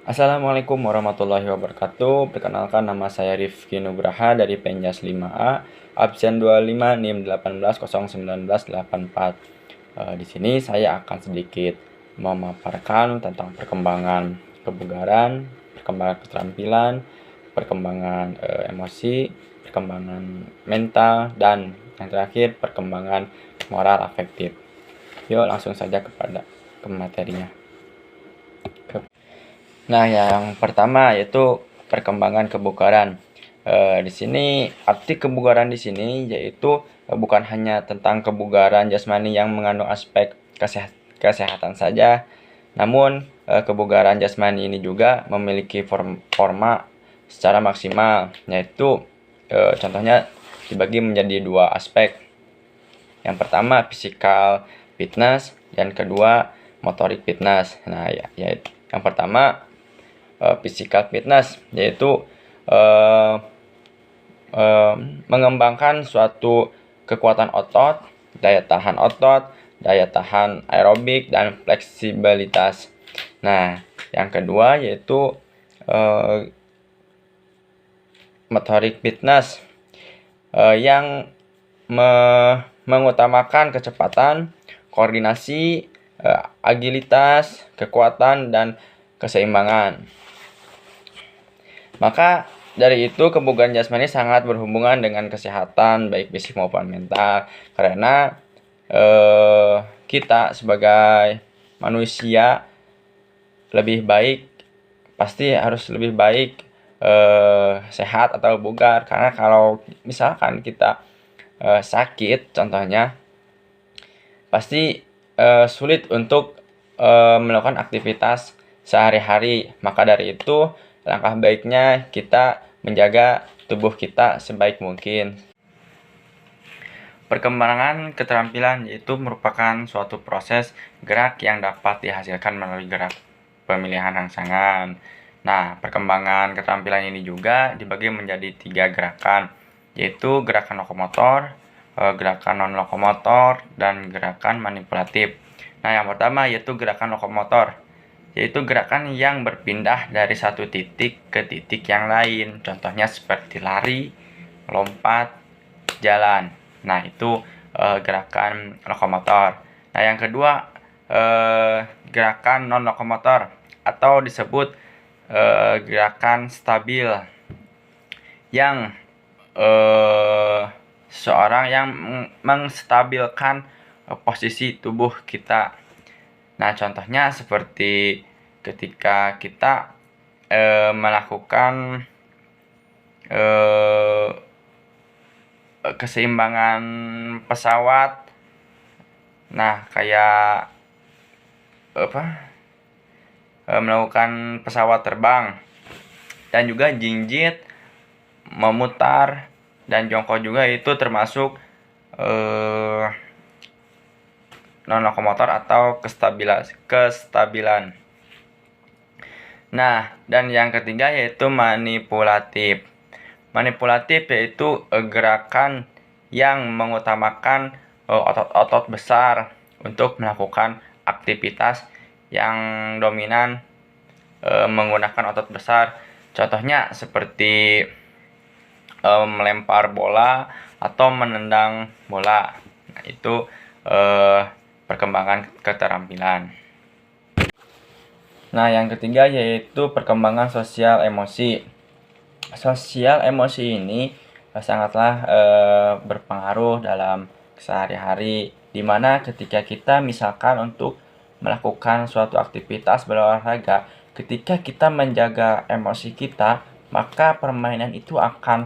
Assalamualaikum warahmatullahi wabarakatuh. Perkenalkan, nama saya Rifki Nugraha dari Penjas 5A, absen 25 NIM 18.019.84. Di sini saya akan sedikit memaparkan tentang perkembangan kebugaran, perkembangan keterampilan, perkembangan emosi, perkembangan mental, dan yang terakhir perkembangan moral afektif. Yuk langsung saja ke materinya. Nah, yang pertama yaitu perkembangan kebugaran. Di sini arti kebugaran di sini yaitu bukan hanya tentang kebugaran jasmani yang mengandung aspek kesehatan saja, namun kebugaran jasmani ini juga memiliki forma secara maksimal, yaitu contohnya dibagi menjadi dua aspek. Yang pertama physical fitness dan kedua motorik fitness. Nah, yang pertama physical fitness yaitu mengembangkan suatu kekuatan otot, daya tahan otot, daya tahan aerobik, dan fleksibilitas. Nah, yang kedua yaitu motorik fitness yang mengutamakan kecepatan, koordinasi, agilitas, kekuatan, dan keseimbangan. Maka dari itu kebugaran jasmani sangat berhubungan dengan kesehatan baik fisik maupun mental, karena kita sebagai manusia lebih baik pasti harus lebih baik sehat atau bugar, karena kalau misalkan kita sakit contohnya pasti sulit untuk melakukan aktivitas sehari-hari. Maka dari itu langkah baiknya kita menjaga tubuh kita sebaik mungkin. Perkembangan keterampilan yaitu merupakan suatu proses gerak yang dapat dihasilkan melalui gerak pemilihan rangsangan. Nah, perkembangan keterampilan ini juga dibagi menjadi 3 gerakan, yaitu gerakan lokomotor, gerakan non-lokomotor, dan gerakan manipulatif. Nah, yang pertama yaitu gerakan lokomotor, yaitu gerakan yang berpindah dari satu titik ke titik yang lain. Contohnya seperti lari, lompat, jalan. Nah, itu gerakan lokomotor. Nah, yang kedua gerakan non-lokomotor atau disebut gerakan stabil, yang seorang yang menstabilkan posisi tubuh kita. Nah, contohnya seperti ketika kita melakukan keseimbangan pesawat. Nah, kayak melakukan pesawat terbang, dan juga jinjit, memutar, dan jongkok juga itu termasuk non-lokomotor atau kestabilan. Nah, dan yang ketiga yaitu manipulatif. Manipulatif yaitu gerakan yang mengutamakan otot-otot besar untuk melakukan aktivitas yang dominan menggunakan otot besar. Contohnya seperti melempar bola atau menendang bola. Nah, itu perkembangan keterampilan. Nah, yang ketiga yaitu perkembangan sosial emosi. Sosial emosi ini sangatlah berpengaruh dalam sehari-hari, dimana ketika kita misalkan untuk melakukan suatu aktivitas berolahraga, ketika kita menjaga emosi kita, maka permainan itu akan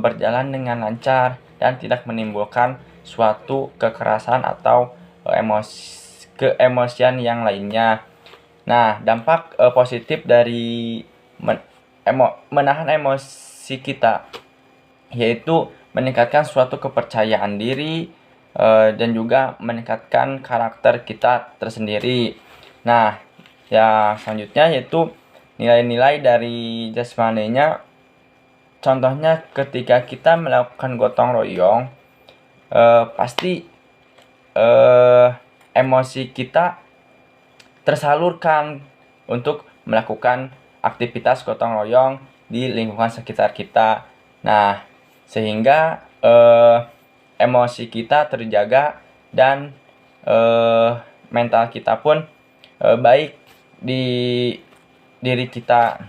berjalan dengan lancar dan tidak menimbulkan suatu kekerasan atau keemosian yang lainnya. Nah, dampak positif dari menahan emosi kita yaitu meningkatkan suatu kepercayaan diri dan juga meningkatkan karakter kita tersendiri. Nah, yang selanjutnya yaitu nilai-nilai dari jasmaninya. Contohnya ketika kita melakukan gotong royong, pasti emosi kita tersalurkan untuk melakukan aktivitas gotong royong di lingkungan sekitar kita. Nah, sehingga emosi kita terjaga dan mental kita pun baik di diri kita.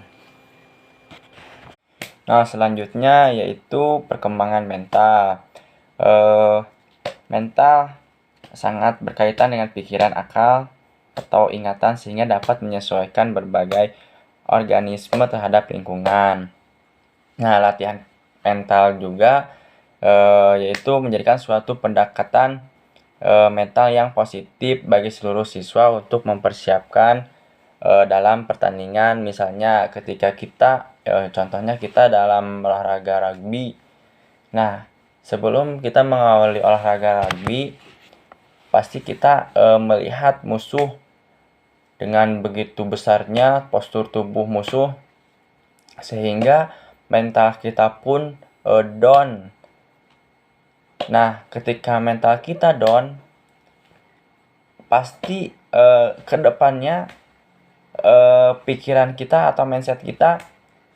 Nah, selanjutnya yaitu perkembangan mental. Mental sangat berkaitan dengan pikiran, akal, atau ingatan sehingga dapat menyesuaikan berbagai organisme terhadap lingkungan. Nah, latihan mental juga yaitu menjadikan suatu pendekatan mental yang positif bagi seluruh siswa untuk mempersiapkan dalam pertandingan. Misalnya ketika kita contohnya kita dalam olahraga rugby. Nah, sebelum kita mengawali olahraga rugby, pasti kita melihat musuh dengan begitu besarnya postur tubuh musuh sehingga mental kita pun down. Nah, ketika mental kita down, pasti kedepannya pikiran kita atau mindset kita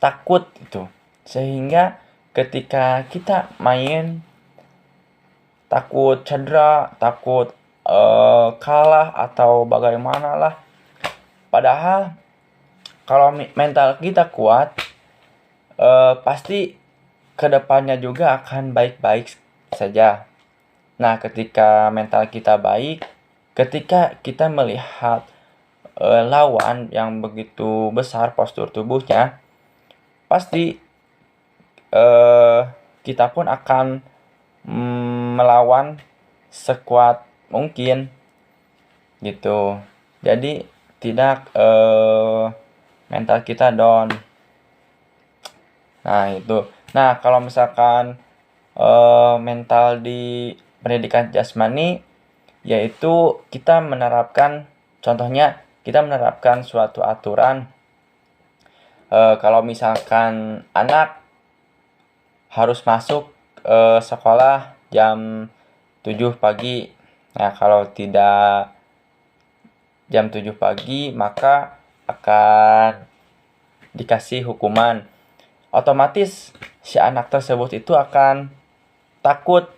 takut itu, sehingga ketika kita main takut cedera, takut kalah atau bagaimana lah. Padahal kalau mental kita kuat, pasti kedepannya juga akan baik-baik saja. Nah, ketika mental kita baik, ketika kita melihat lawan yang begitu besar postur tubuhnya, pasti kita pun akan melawan sekuat mungkin gitu. Jadi tidak mental kita down. Nah, itu. Nah, kalau misalkan mental di pendidikan jasmani, yaitu kita menerapkan, contohnya kita menerapkan suatu aturan. Kalau misalkan anak harus masuk sekolah jam 7 pagi. Nah, kalau tidak jam 7 pagi, maka akan dikasih hukuman. Otomatis si anak tersebut itu akan takut.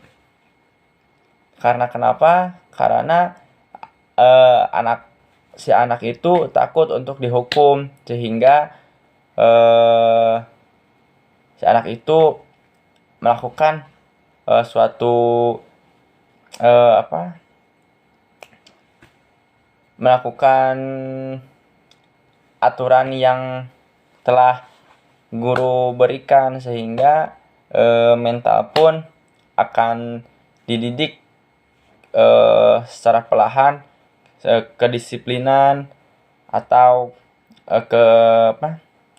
Karena kenapa? Karena si anak itu takut untuk dihukum, sehingga si anak itu melakukan suatu melakukan aturan yang telah guru berikan, sehingga mental pun akan dididik secara perlahan, kedisiplinan atau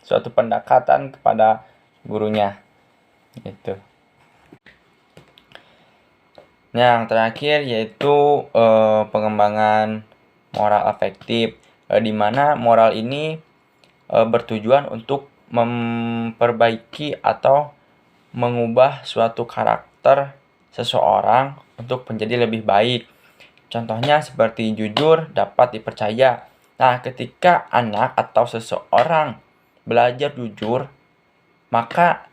suatu pendekatan kepada gurunya itu. Yang terakhir yaitu pengembangan moral afektif, di mana moral ini bertujuan untuk memperbaiki atau mengubah suatu karakter seseorang untuk menjadi lebih baik. Contohnya seperti jujur, dapat dipercaya. Nah, ketika anak atau seseorang belajar jujur, maka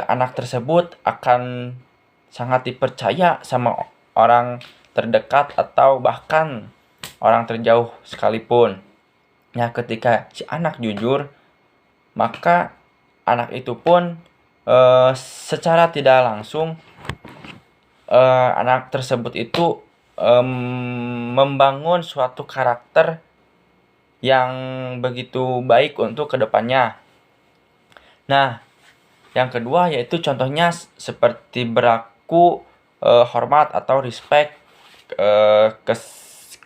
anak tersebut akan sangat dipercaya sama orang terdekat atau bahkan orang terjauh sekalipun. Nah, ketika si anak jujur, maka anak itu pun secara tidak langsung anak tersebut itu membangun suatu karakter yang begitu baik untuk kedepannya. Nah, yang kedua yaitu contohnya seperti berlaku hormat atau respect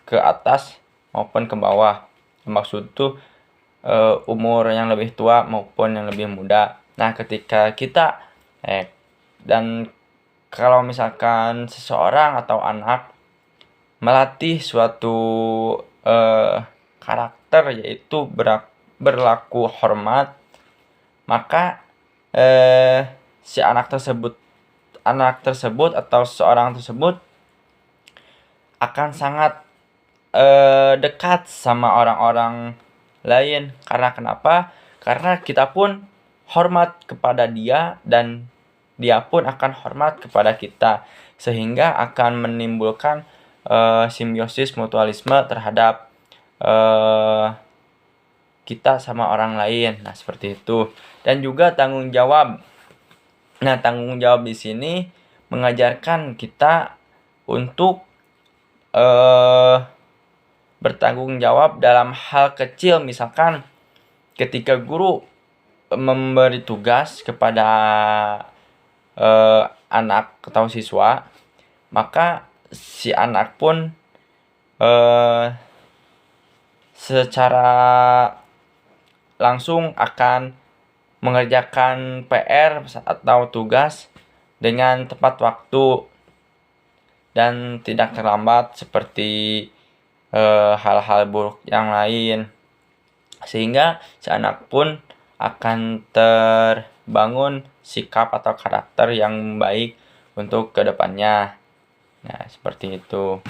ke atas maupun ke bawah. Maksud tuh umur yang lebih tua maupun yang lebih muda. Nah, ketika kita dan kalau misalkan seseorang atau anak melatih suatu karakter yaitu berlaku hormat, maka si anak tersebut atau seorang tersebut akan sangat dekat sama orang-orang lain. Karena kenapa? Karena kita pun hormat kepada dia dan dia pun akan hormat kepada kita, sehingga akan menimbulkan simbiosis mutualisme terhadap kita sama orang lain. Nah, seperti itu. Dan juga tanggung jawab. Nah, tanggung jawab di sini mengajarkan kita untuk bertanggung jawab dalam hal kecil. Misalkan ketika guru memberi tugas kepada anak atau siswa, maka si anak pun secara langsung akan mengerjakan PR atau tugas dengan tepat waktu dan tidak terlambat seperti hal-hal buruk yang lain, sehingga si anak pun akan terbangun sikap atau karakter yang baik untuk kedepannya. Nah, seperti itu.